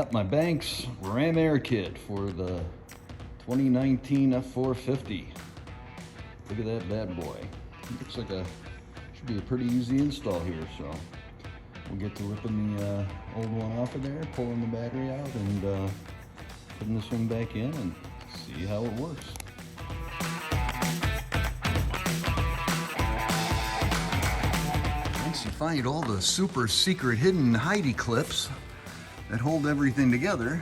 Got my Banks Ram Air kit for the 2019 F-450. Look at that bad boy. Looks like should be a pretty easy install here, so we'll get to ripping the old one off of there, pulling the battery out, and putting this one back in and see how it works. Once you find all the super secret hidden hidey clips that hold everything together,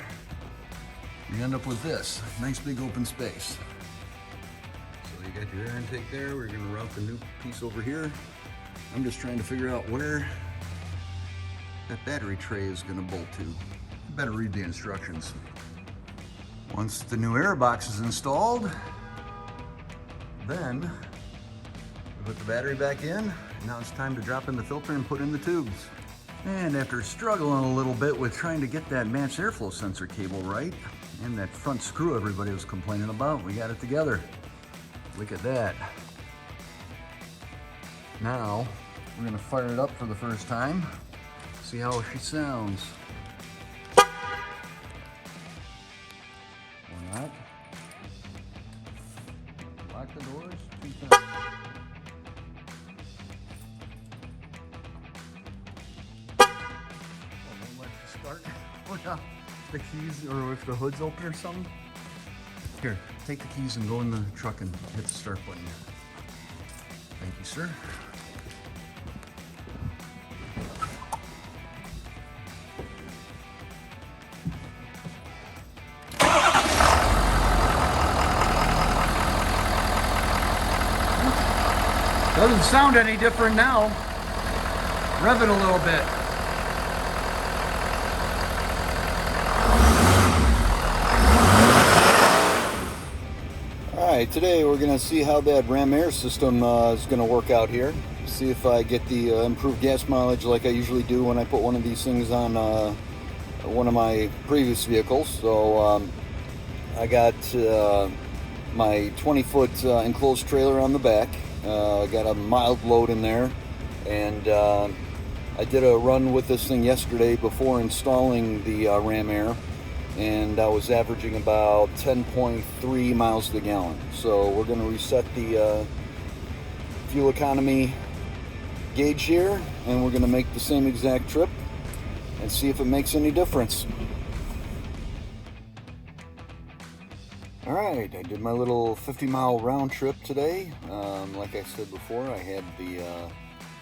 you end up with this nice big open space. So you got your air intake there. We're going to route the new piece over here. I'm just trying to figure out where that battery tray is going to bolt to. You better read the instructions. Once the new air box is installed, then we put the battery back in. Now it's time to drop in the filter and put in the tubes. And after struggling a little bit with trying to get that matched airflow sensor cable right, and that front screw everybody was complaining about, we got it together. Look at that. Now, we're gonna fire it up for the first time, see how she sounds. Or not. Lock the doors 2 times. Start without the keys, or if the hood's open or something. Here, take the keys and go in the truck and hit the start button. Thank you, sir. Doesn't sound any different now. Rev it a little bit. Alright, today we're going to see how that Ram Air system is going to work out here. See if I get the improved gas mileage like I usually do when I put one of these things on one of my previous vehicles. So I got my 20-foot enclosed trailer on the back. I got a mild load in there, and I did a run with this thing yesterday before installing the Ram Air, and I was averaging about 10.3 miles to the gallon. So we're going to reset the fuel economy gauge here, and we're going to make the same exact trip and see if it makes any difference. Alright, I did my little 50-mile round trip today. Like I said before, I had the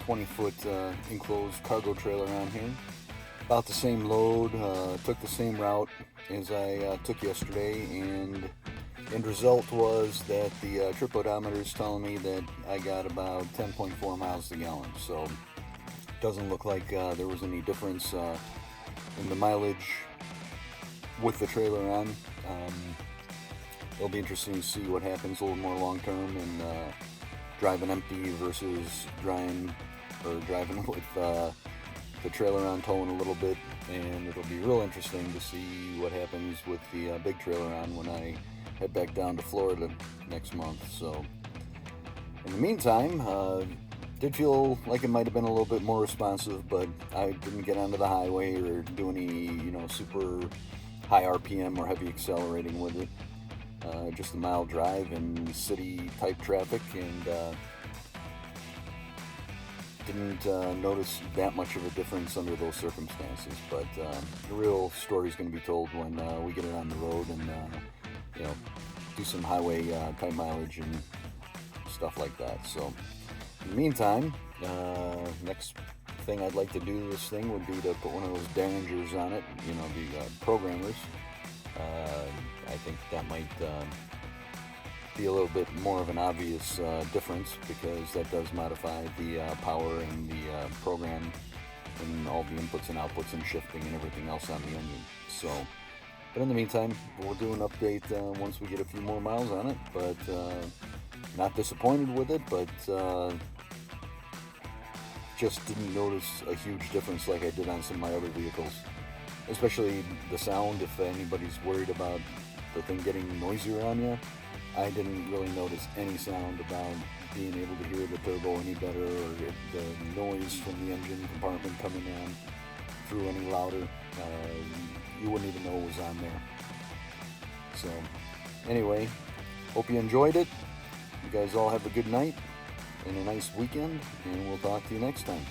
20-foot enclosed cargo trailer on here. About the same load, took the same route as I took yesterday, and end result was that the trip odometer is telling me that I got about 10.4 miles to the gallon. So it doesn't look like there was any difference in the mileage with the trailer on. It'll be interesting to see what happens a little more long term and driving empty versus driving with the trailer on towing a little bit, and it'll be real interesting to see what happens with the big trailer on when I head back down to Florida next month. So in the meantime, did feel like it might have been a little bit more responsive, but I didn't get onto the highway or do any super high RPM or heavy accelerating with it. Just a mild drive in city type traffic, and didn't notice that much of a difference under those circumstances. But the real story is going to be told when we get it on the road and do some highway type mileage and stuff like that. So in the meantime, next thing I'd like to do to this thing would be to put one of those derringers on it, the programmers. I think that might be a little bit more of an obvious difference, because that does modify the power and the program and all the inputs and outputs and shifting and everything else on the engine. So, but in the meantime, we'll do an update once we get a few more miles on it. But not disappointed with it, but just didn't notice a huge difference like I did on some of my other vehicles. Especially the sound, if anybody's worried about the thing getting noisier on you. I didn't really notice any sound about being able to hear the turbo any better, or the noise from the engine compartment coming on through any louder. You wouldn't even know it was on there. So anyway, hope you enjoyed it. You guys all have a good night and a nice weekend, and we'll talk to you next time.